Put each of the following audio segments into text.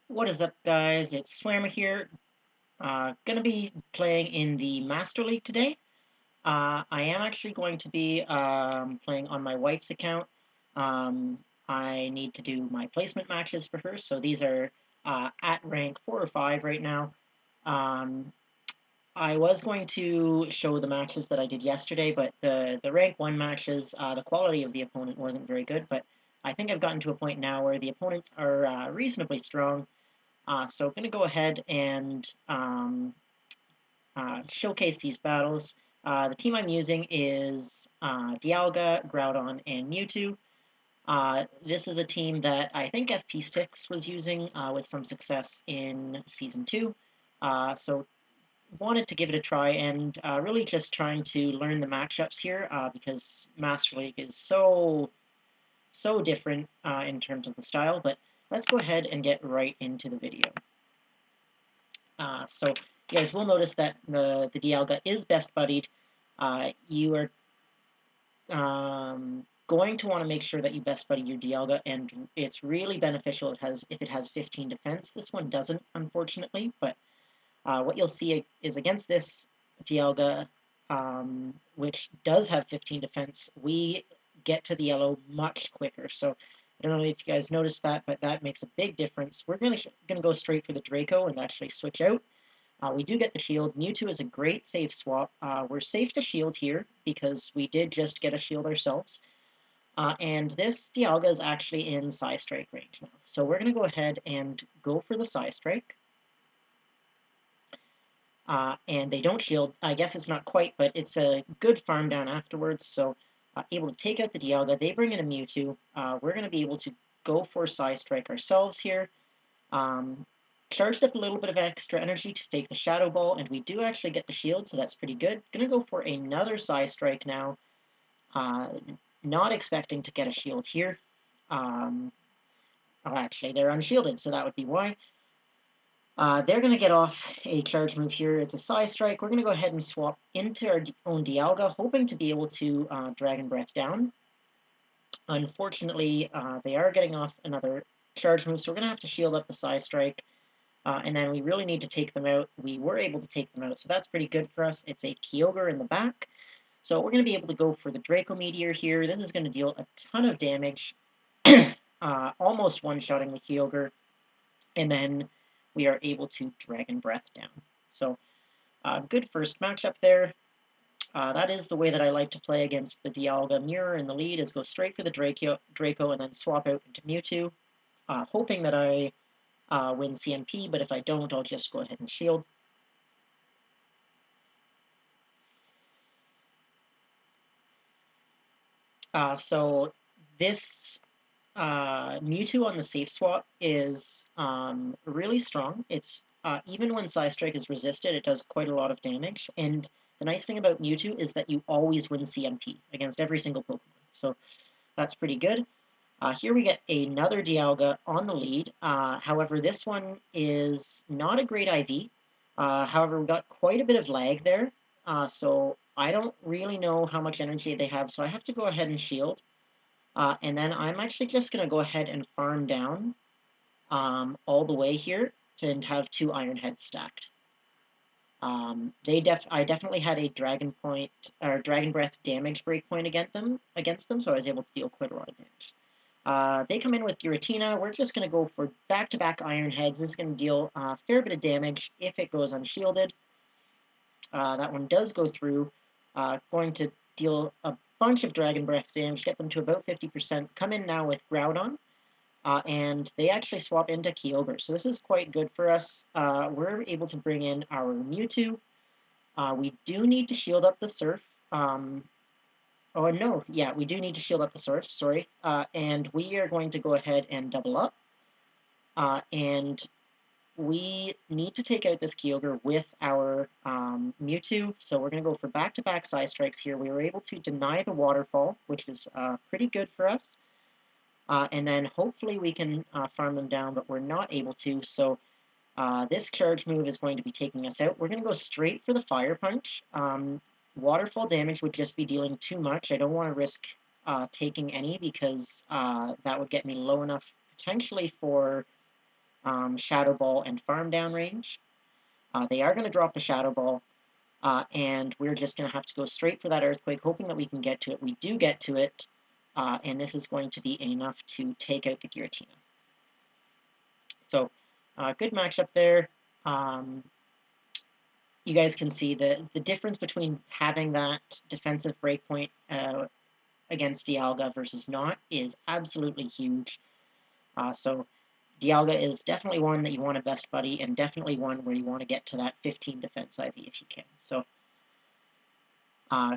What is up, guys? It's Swammer here. Gonna be playing in the Master League today. I am actually going to be playing on my wife's account. I need to do my placement matches for her, so these are at rank 4 or 5 right now. Um, I was going to show the matches that I did yesterday, but the rank 1 matches, the quality of the opponent wasn't very good, but I think I've gotten to a point now where the opponents are reasonably strong. So I'm going to go ahead and showcase these battles. The team I'm using is Dialga, Groudon, and Mewtwo. This is a team that I think FP Sticks was using with some success in Season 2. So wanted to give it a try and really just trying to learn the matchups here because Master League is so different in terms of the style. But let's go ahead and get right into the video. So you guys will notice that the Dialga is best buddied. You are going to want to make sure that you best buddy your Dialga, and it's really beneficial if it has 15 defense. This one doesn't, unfortunately, but what you'll see is against this Dialga, which does have 15 defense, we get to the yellow much quicker. So I don't know if you guys noticed that, but that makes a big difference. We're gonna go straight for the Draco and actually switch out. We do get the shield. Mewtwo is a great safe swap. We're safe to shield here because we did just get a shield ourselves. And this Dialga is actually in Psy Strike range now. So we're going to go ahead and go for the Psy Strike. And they don't shield. I guess it's not quite, but it's a good farm down afterwards. So able to take out the Dialga. They bring in a Mewtwo. We're going to be able to go for Psy Strike ourselves here. Charged up a little bit of extra energy to fake the Shadow Ball, and we do actually get the shield, so that's pretty good. Gonna go for another Psy Strike now. Not expecting to get a shield here. Actually, they're unshielded, so that would be why. They're going to get off a charge move here. It's a Psy Strike. We're going to go ahead and swap into our own Dialga, hoping to be able to Dragon Breath down. Unfortunately, they are getting off another charge move, so we're going to have to shield up the Psy Strike. And then we really need to take them out. We were able to take them out, so that's pretty good for us. It's a Kyogre in the back. So we're going to be able to go for the Draco Meteor here. This is going to deal a ton of damage, almost one-shotting the Kyogre. And then we are able to Dragon Breath down. So good first matchup there. That is the way that I like to play against the Dialga. Mirror in the lead is go straight for the Draco and then swap out into Mewtwo, hoping that I win CMP, but if I don't, I'll just go ahead and shield. So this Mewtwo on the safe swap is really strong. It's even when Psy Strike is resisted, it does quite a lot of damage. And the nice thing about Mewtwo is that you always win CMP against every single Pokemon. So that's pretty good. Here we get another Dialga on the lead. However, this one is not a great IV. However, we got quite a bit of lag there. So I don't really know how much energy they have, so I have to go ahead and shield. And then I'm actually just going to go ahead and farm down all the way here to have 2 Iron Heads stacked. I definitely had a Dragon Point or Dragon Breath damage breakpoint against them, so I was able to deal quite a lot of damage. They come in with Giratina. We're just going to go for back-to-back Iron Heads. This is going to deal a fair bit of damage if it goes unshielded. That one does go through. Going to deal a bunch of Dragon Breath damage, get them to about 50%. Come in now with Groudon, and they actually swap into Kyogre. So this is quite good for us. We're able to bring in our Mewtwo. We do need to shield up the Surf. Oh, no, yeah, we do need to shield up the Surf, sorry. And we are going to go ahead and double up. And we need to take out this Kyogre with our Mewtwo, so we're going to go for back-to-back Psy Strikes here. We were able to deny the Waterfall, which is pretty good for us. And then hopefully we can farm them down, but we're not able to, so this charge move is going to be taking us out. We're going to go straight for the Fire Punch. Waterfall damage would just be dealing too much. I don't want to risk taking any because that would get me low enough potentially for Shadow Ball and Farm Down range. They are going to drop the Shadow Ball, and we're just going to have to go straight for that Earthquake, hoping that we can get to it. We do get to it, and this is going to be enough to take out the Giratina. So, good matchup there. You guys can see the difference between having that defensive breakpoint against Dialga versus not is absolutely huge. So Dialga is definitely one that you want a best buddy, and definitely one where you want to get to that 15 defense IV if you can. So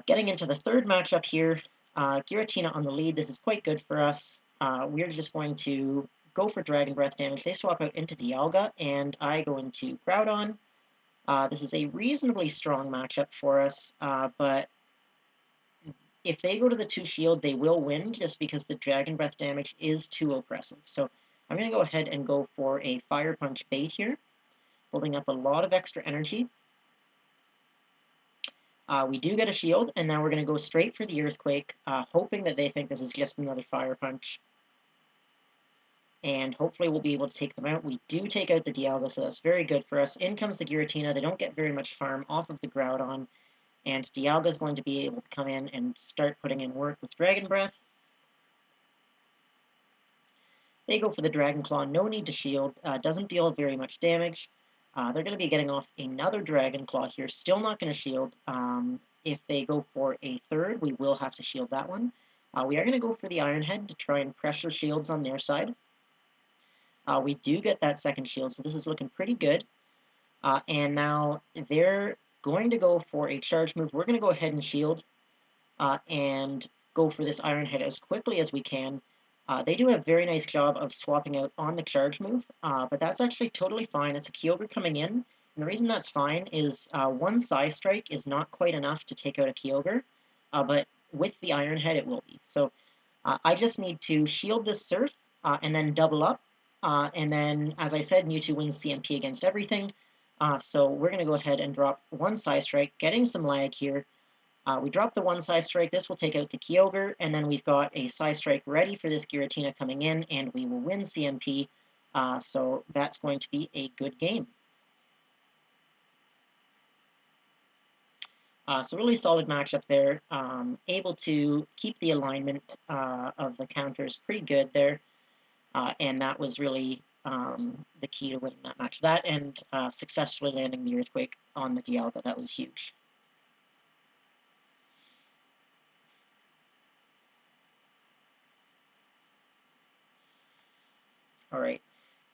getting into the third matchup here, Giratina on the lead. This is quite good for us. We're just going to go for Dragon Breath damage. They swap out into Dialga, and I go into Groudon. This is a reasonably strong matchup for us, but if they go to the 2 shield, they will win just because the Dragon Breath damage is too oppressive. So I'm going to go ahead and go for a Fire Punch bait here, building up a lot of extra energy. We do get a shield, and now we're going to go straight for the Earthquake, hoping that they think this is just another Fire Punch. And hopefully we'll be able to take them out. We do take out the Dialga, so that's very good for us. In comes the Giratina. They don't get very much farm off of the Groudon, and Dialga is going to be able to come in and start putting in work with Dragon Breath. They go for the Dragon Claw, no need to shield, doesn't deal very much damage. They're going to be getting off another Dragon Claw here, still not going to shield. If they go for a third, we will have to shield that one. We are going to go for the Iron Head to try and pressure shields on their side. We do get that second shield, so this is looking pretty good. And now they're going to go for a charge move. We're going to go ahead and shield and go for this Iron Head as quickly as we can. They do a very nice job of swapping out on the charge move, but that's actually totally fine. It's a Kyogre coming in, and the reason that's fine is one Psy Strike is not quite enough to take out a Kyogre, but with the Iron Head it will be. So I just need to shield this Surf and then double up, and then, as I said, Mewtwo wins CMP against everything, so we're going to go ahead and drop one Psy Strike, getting some lag here. We drop the one Psy Strike. This will take out the Kyogre, and then we've got a Psy Strike ready for this Giratina coming in, and we will win CMP, so that's going to be a good game. So really solid matchup there. Able to keep the alignment of the counters pretty good there, and that was really the key to winning that match. That and successfully landing the Earthquake on the Dialga, that was huge. All right,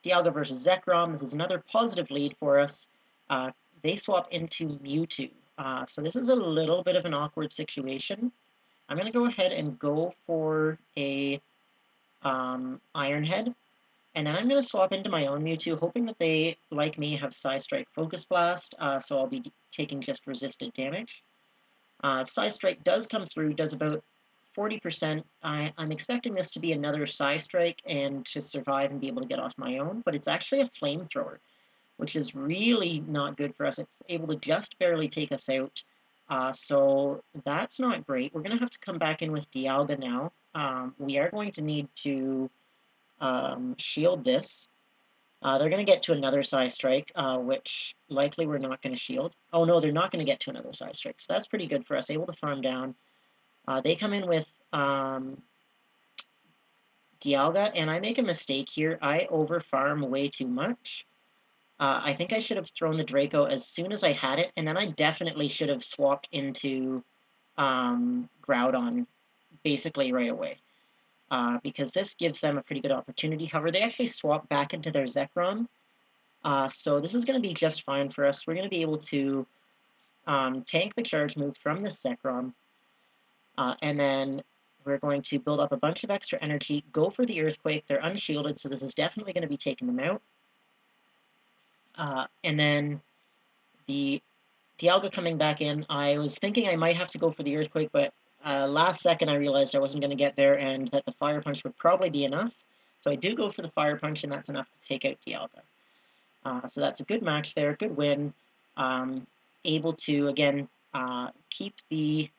Dialga versus Zekrom. This is another positive lead for us. They swap into Mewtwo. So this is a little bit of an awkward situation. I'm going to go ahead and go for a Iron Head. And then I'm going to swap into my own Mewtwo, hoping that they, like me, have Psy Strike Focus Blast, so I'll be taking just resisted damage. Psy Strike does come through, does about 40%. I'm expecting this to be another Psy Strike and to survive and be able to get off my own, but it's actually a Flamethrower, which is really not good for us. It's able to just barely take us out, so that's not great. We're going to have to come back in with Dialga now. We are going to need to shield this. They're going to get to another Psy Strike, which likely we're not going to shield. Oh no, they're not going to get to another Psy Strike, so that's pretty good for us, able to farm down. They come in with Dialga, and I make a mistake here. I over-farm way too much. I think I should have thrown the Draco as soon as I had it, and then I definitely should have swapped into Groudon basically right away. Because this gives them a pretty good opportunity. However, they actually swap back into their Zekrom, so this is going to be just fine for us. We're going to be able to tank the charge move from this Zekrom, and then we're going to build up a bunch of extra energy, go for the Earthquake. They're unshielded, so this is definitely going to be taking them out. And then the Dialga coming back in, I was thinking I might have to go for the Earthquake, but last second I realized I wasn't going to get there and that the Fire Punch would probably be enough. So I do go for the Fire Punch, and that's enough to take out Dialga. So that's a good match there, good win. Able to, again, keep the...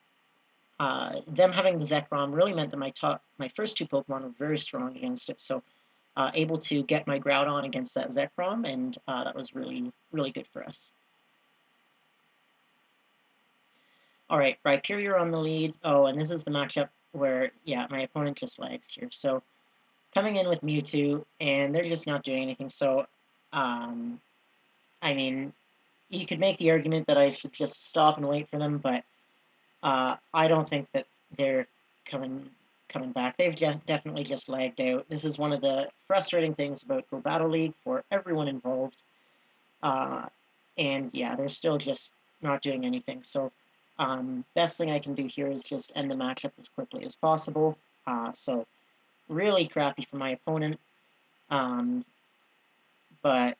them having the Zekrom really meant that my first two Pokemon were very strong against it, so able to get my Groudon against that Zekrom, and that was really, really good for us. All right, Rhyperior on the lead. Oh, and this is the matchup where, yeah, my opponent just lags here. So coming in with Mewtwo, and they're just not doing anything. So, I mean, you could make the argument that I should just stop and wait for them, but I don't think that they're coming back. They've definitely just lagged out. This is one of the frustrating things about Go Battle League for everyone involved. And yeah, they're still just not doing anything. So best thing I can do here is just end the matchup as quickly as possible. So really crappy for my opponent. But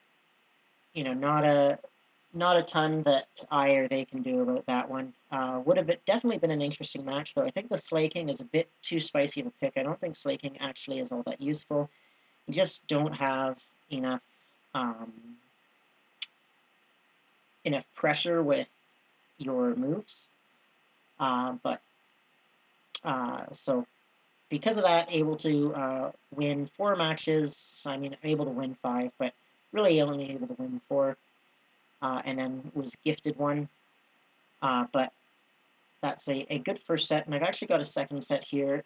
you know, not a ton that I or they can do about that one. Would have definitely been an interesting match, though. I think the Slaking is a bit too spicy of a pick. I don't think Slaking actually is all that useful. You just don't have enough um, enough pressure with your moves. So because of that, able to win 4 matches. I mean, able to win 5, but really only able to win 4. And then was gifted 1. But that's a good first set, and I've actually got a second set here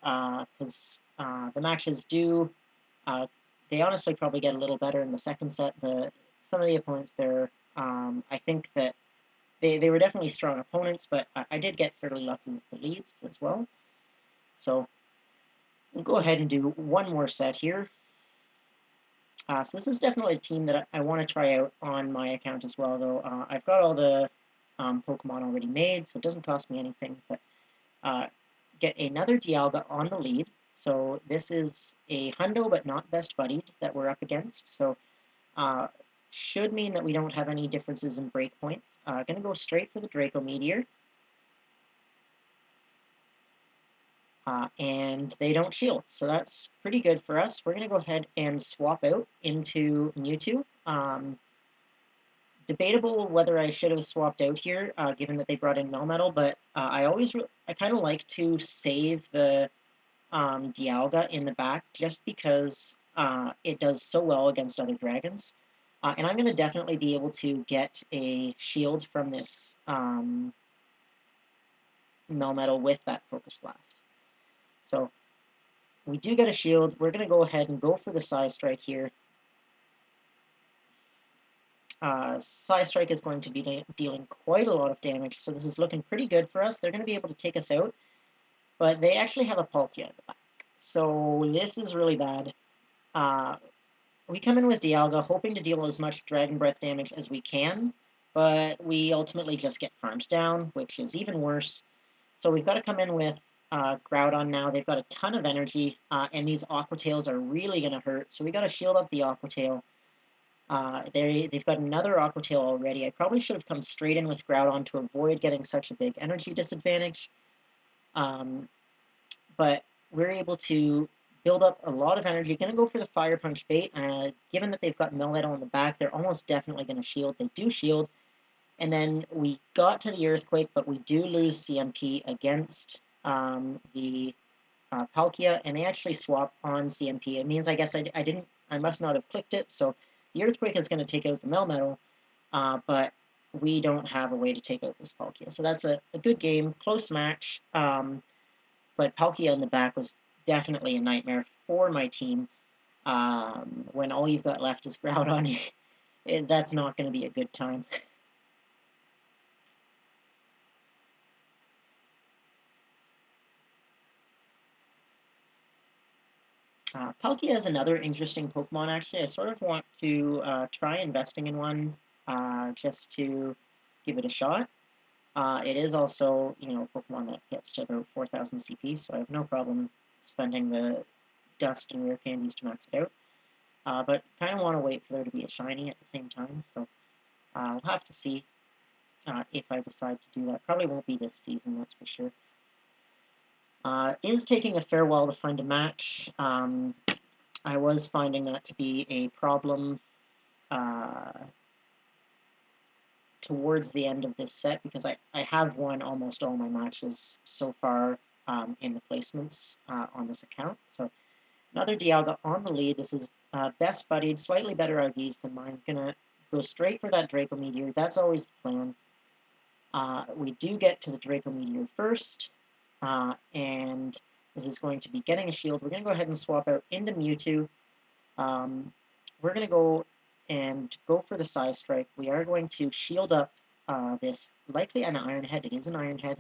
because the matches do. They honestly probably get a little better in the second set. Some of the opponents there, I think that they were definitely strong opponents, but I did get fairly lucky with the leads as well. So we'll go ahead and do one more set here. So this is definitely a team that I want to try out on my account as well, though. I've got all the Pokemon already made, so it doesn't cost me anything, but get another Dialga on the lead. So this is a Hundo, but not best buddied that we're up against. So should mean that we don't have any differences in breakpoints. Going to go straight for the Draco Meteor. And they don't shield, so that's pretty good for us. We're going to go ahead and swap out into Mewtwo. Debatable whether I should have swapped out here, given that they brought in Melmetal, but I kind of like to save the Dialga in the back just because it does so well against other dragons. And I'm going to definitely be able to get a shield from this Melmetal with that Focus Blast. So we do get a shield. We're going to go ahead and go for the Psy Strike here. Psy Strike is going to be dealing quite a lot of damage, so this is looking pretty good for us. They're going to be able to take us out, but they actually have a Palkia in the back. So this is really bad. We come in with Dialga, hoping to deal as much Dragon Breath damage as we can, but we ultimately just get farmed down, which is even worse. So we've got to come in with Groudon now. They've got a ton of energy, and these Aqua Tails are really going to hurt, so we got to shield up the Aqua Tail. They've got another Aqua Tail already. I probably should have come straight in with Groudon to avoid getting such a big energy disadvantage. But we're able to build up a lot of energy. Going to go for the Fire Punch bait. Given that they've got Melmetal on the back, they're almost definitely going to shield. They do shield. And then we got to the Earthquake, but we do lose CMP against the Palkia, and they actually swap on CMP. It means I guess I must not have clicked it, so the Earthquake is going to take out the Melmetal, but we don't have a way to take out this Palkia. So that's a good game, close match, but Palkia in the back was definitely a nightmare for my team. When all you've got left is Groudon, that's not going to be a good time. Palkia is another interesting Pokemon, actually. I sort of want to try investing in one just to give it a shot. It is also, a Pokemon that gets to about 4,000 CP, so I have no problem spending the dust and rare candies to max it out. But kind of want to wait for there to be a shiny at the same time, so we'll have to see if I decide to do that. Probably won't be this season, that's for sure. Is taking a fair while to find a match. I was finding that to be a problem towards the end of this set because I have won almost all my matches so far in the placements on this account. So another Dialga on the lead. This is best buddied, slightly better IVs than mine. Gonna go straight for that Draco Meteor. That's always the plan. We do get to the Draco Meteor first, and this is going to be getting a shield. We're going to go ahead and swap out into Mewtwo. We're going to go for the Psy Strike. We are going to shield up this, likely an Iron Head. It is an Iron Head.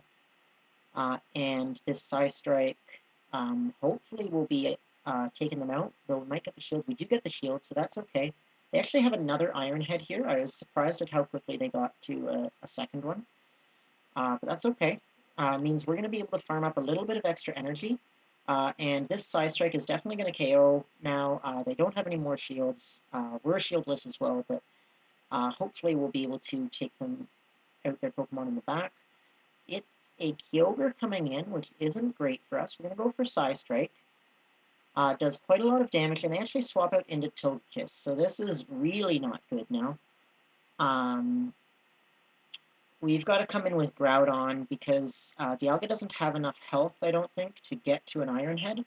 And this Psy Strike hopefully will be taking them out, though we might get the shield. We do get the shield, so that's okay. They actually have another Iron Head here. I was surprised at how quickly they got to a second one. But that's okay. Means we're going to be able to farm up a little bit of extra energy. And this Psy Strike is definitely going to KO now. They don't have any more shields. We're shieldless as well, but hopefully we'll be able to take them out their Pokemon in the back. It's a Kyogre coming in, which isn't great for us. We're going to go for Psy Strike. Does quite a lot of damage, and they actually swap out into Togekiss, so this is really not good now. We've got to come in with Groudon because Dialga doesn't have enough health, I don't think, to get to an Iron Head.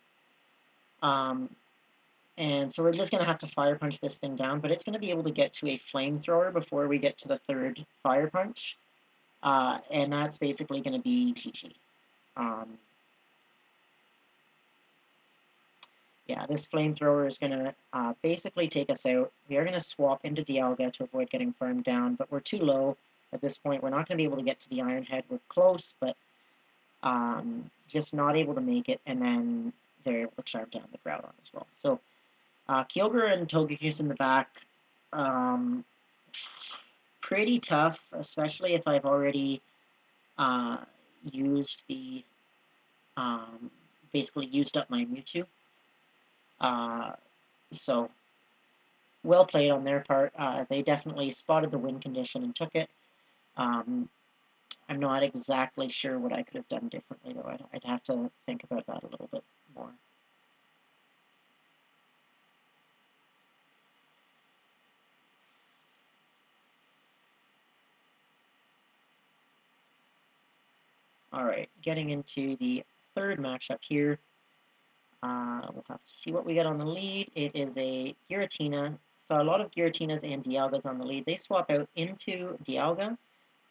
And so we're just going to have to Fire Punch this thing down, but it's going to be able to get to a Flamethrower before we get to the third Fire Punch. And that's basically going to be GG. Yeah, this Flamethrower is going to basically take us out. We are going to swap into Dialga to avoid getting farmed down, but we're too low at this point. We're not going to be able to get to the Iron Head. We're close, but just not able to make it, and then they're able to charm down the Groudon as well. So Kyogre and Togekiss in the back, pretty tough, especially if I've already used the, basically used up my Mewtwo. So, well played on their part. They definitely spotted the win condition and took it. I'm not exactly sure what I could have done differently, though. I'd have to think about that a little bit more. Alright, getting into the third matchup here. We'll have to see what we get on the lead. It is a Giratina. So a lot of Giratinas and Dialgas on the lead. They swap out into Dialga,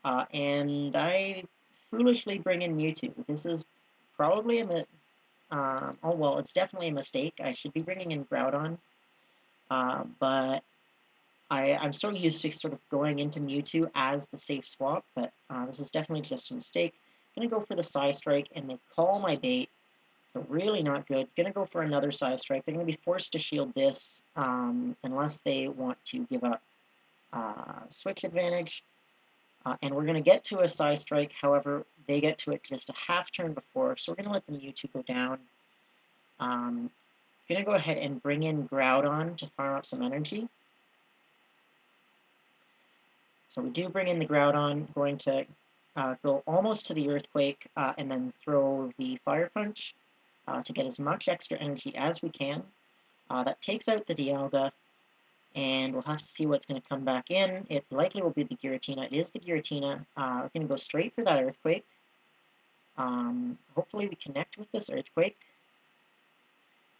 and I foolishly bring in Mewtwo. This is probably it's definitely a mistake. I should be bringing in Groudon, but I'm so used to sort of going into Mewtwo as the safe swap that this is definitely just a mistake. I'm going to go for the Psy Strike, and they call my bait. So really not good. Going to go for another Psy Strike. They're going to be forced to shield this unless they want to give up switch advantage. And we're going to get to a Psy Strike. However, they get to it just a half turn before. So we're going to let the Mewtwo go down. Going to go ahead and bring in Groudon to farm up some energy. So we do bring in the Groudon. Going to go almost to the Earthquake and then throw the Fire Punch. To get as much extra energy as we can. That takes out the Dialga, and we'll have to see what's going to come back in. It likely will be the Giratina. It is the Giratina. We're going to go straight for that Earthquake. Hopefully we connect with this Earthquake.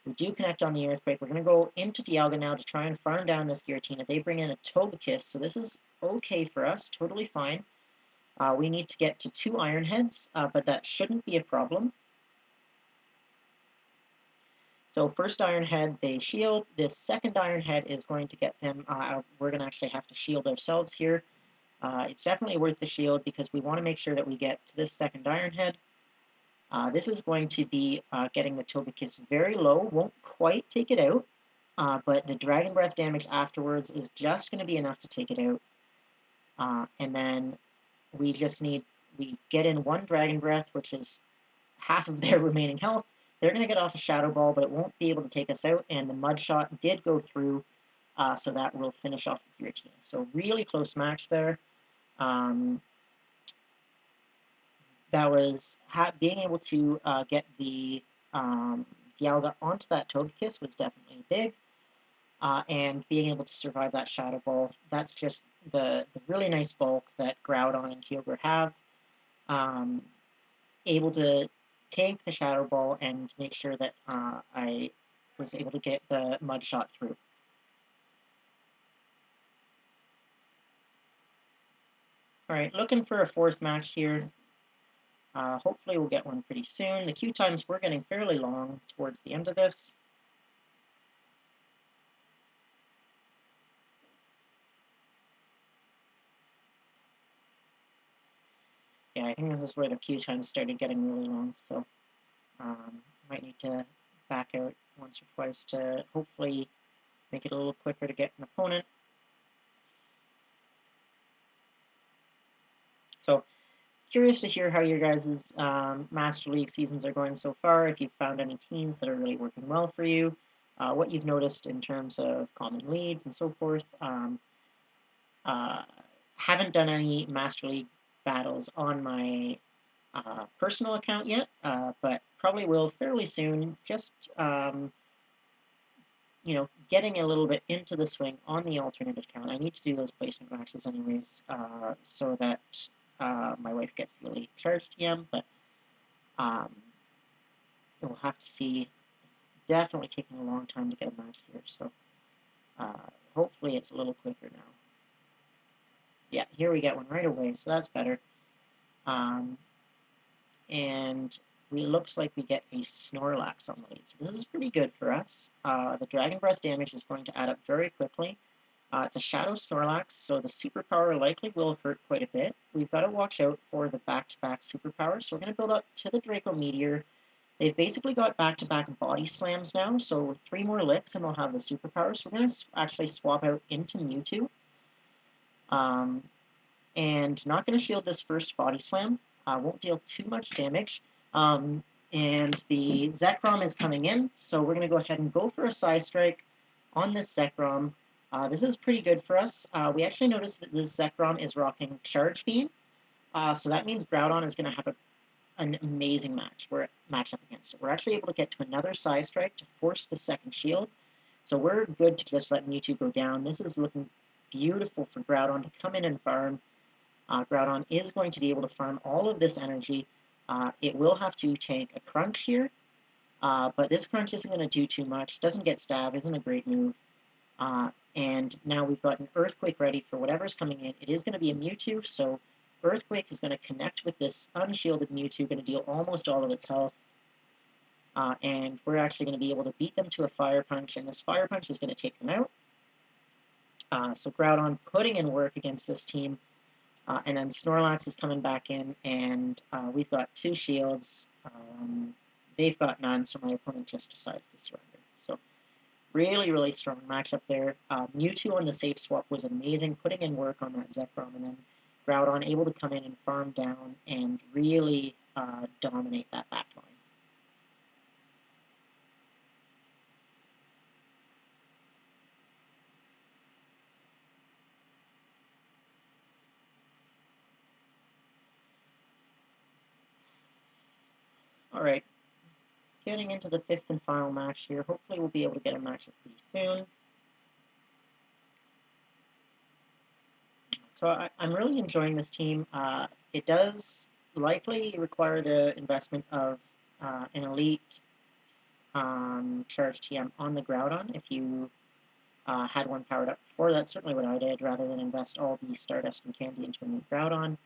We do connect on the Earthquake. We're going to go into Dialga now to try and farm down this Giratina. They bring in a Togekiss, so this is okay for us, totally fine. We need to get to 2 Iron Heads, but that shouldn't be a problem. So first Iron Head, they shield. This second Iron Head is going to get them. We're going to actually have to shield ourselves here. It's definitely worth the shield because we want to make sure that we get to this second Iron Head. This is going to be getting the Togekiss very low. Won't quite take it out, but the Dragon Breath damage afterwards is just going to be enough to take it out. And then we get in 1 Dragon Breath, which is half of their remaining health. They're going to get off a Shadow Ball, but it won't be able to take us out, and the Mud Shot did go through, so that will finish off the Giratina. So really close match there. That was being able to get the Dialga onto that Togekiss was definitely big, and being able to survive that Shadow Ball. That's just the really nice bulk that Groudon and Kyogre have. Able to take the Shadow Ball and make sure that I was able to get the Mud Shot through. Alright, looking for a fourth match here. Hopefully we'll get one pretty soon. The queue times were getting fairly long towards the end of this. Yeah, I think this is where the queue times started getting really long, so might need to back out once or twice to hopefully make it a little quicker to get an opponent. So, curious to hear how your guys' Master League seasons are going so far, if you've found any teams that are really working well for you, what you've noticed in terms of common leads and so forth. Uh, haven't done any Master League battles on my personal account yet, but probably will fairly soon. Just getting a little bit into the swing on the alternate account. I need to do those placement matches anyways, so that my wife gets the elite charge TM. But um, we'll have to see. It's definitely taking a long time to get a match here, so hopefully it's a little quicker now. Yeah, here we get one right away, so that's better. And looks like we get a Snorlax on the lead. So this is pretty good for us. The Dragon Breath damage is going to add up very quickly. It's a Shadow Snorlax, so the superpower likely will hurt quite a bit. We've got to watch out for the back-to-back superpower, so we're going to build up to the Draco Meteor. They've basically got back-to-back body slams now, so 3 more licks and they'll have the superpower. So we're going to actually swap out into Mewtwo. And not going to shield this first body slam. Won't deal too much damage. And the Zekrom is coming in, so we're going to go ahead and go for a Psy Strike on this Zekrom. This is pretty good for us. We actually noticed that this Zekrom is rocking Charge Beam, so that means Groudon is going to have an amazing matchup against it. We're actually able to get to another Psy Strike to force the second shield, so we're good to just let Mewtwo go down. This is looking beautiful for Groudon to come in and farm. Groudon is going to be able to farm all of this energy. It will have to tank a Crunch here, but this Crunch isn't going to do too much. Doesn't get Stab, isn't a great move. And now we've got an Earthquake ready for whatever's coming in. It is going to be a Mewtwo, so Earthquake is going to connect with this unshielded Mewtwo, going to deal almost all of its health. And we're actually going to be able to beat them to a Fire Punch, and this Fire Punch is going to take them out. So Groudon putting in work against this team. And then Snorlax is coming back in, and we've got 2 shields. They've got none, so my opponent just decides to surrender. So really, really strong matchup there. Mewtwo on the safe swap was amazing, putting in work on that Zekrom, and then Groudon able to come in and farm down and really dominate that backline. Alright, getting into the 5th and final match here. Hopefully we'll be able to get a matchup pretty soon. So I'm really enjoying this team. It does likely require the investment of an elite charge TM on the Groudon. If you had one powered up before, that's certainly what I did, rather than invest all the Stardust and Candy into a new Groudon.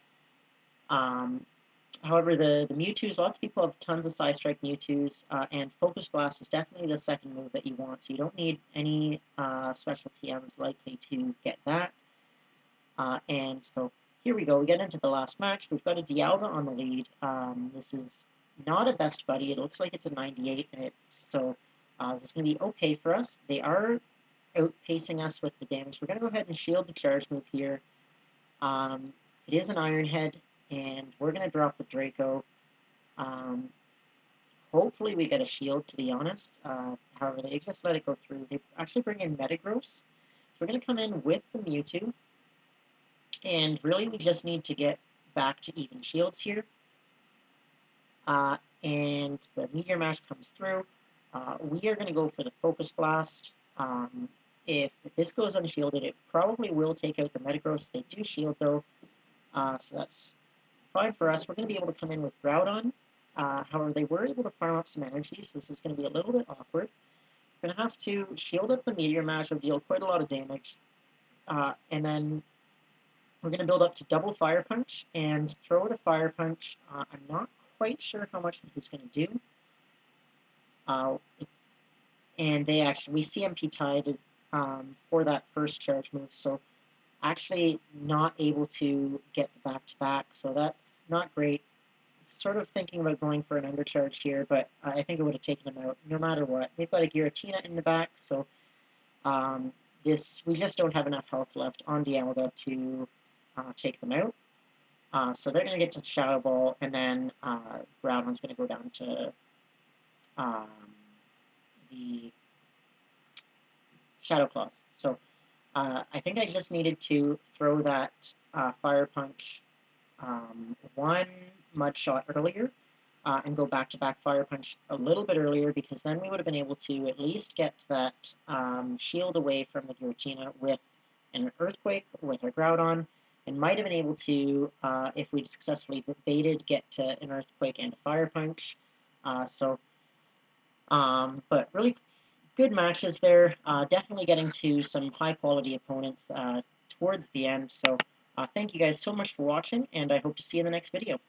However, the Mewtwo's, lots of people have tons of Psy Strike Mewtwo's, and Focus Blast is definitely the second move that you want, so you don't need any special TMs likely to get that. And so here we go. We get into the last match. We've got a Dialga on the lead. This is not a best buddy. It looks like it's a 98, and this is going to be okay for us. They are outpacing us with the damage. We're going to go ahead and shield the charge move here. It is an Iron Head, and we're going to drop the Draco. Hopefully we get a shield, to be honest. However, they just let it go through. They actually bring in Metagross. So we're going to come in with the Mewtwo. And really, we just need to get back to even shields here. And the Meteor Mash comes through. We are going to go for the Focus Blast. If this goes unshielded, it probably will take out the Metagross. They do shield, though, so that's fine for us. We're going to be able to come in with Groudon. However, they were able to farm up some energy, so this is going to be a little bit awkward. We're going to have to shield up the Meteor Mash. It'll deal quite a lot of damage. And then We're going to build up to double Fire Punch and throw the Fire Punch. I'm not quite sure how much this is going to do. Uh, and we CMP tied for that first charge move, so actually not able to get the back-to-back, so that's not great. Sort of thinking about going for an undercharge here, but I think it would have taken him out no matter what. They've got a Giratina in the back, so we just don't have enough health left on Dialga to take them out. So they're going to get to the Shadow Ball, and then Groudon's going to go down to um, the Shadow Claws. So I think I just needed to throw that Fire Punch one Mud Shot earlier and go back-to-back Fire Punch a little bit earlier, because then we would have been able to at least get that shield away from the Giratina with an Earthquake with our Groudon, and might have been able to, if we'd successfully baited, get to an Earthquake and a Fire Punch. But really good matches there. Definitely getting to some high-quality opponents towards the end. So thank you guys so much for watching, and I hope to see you in the next video.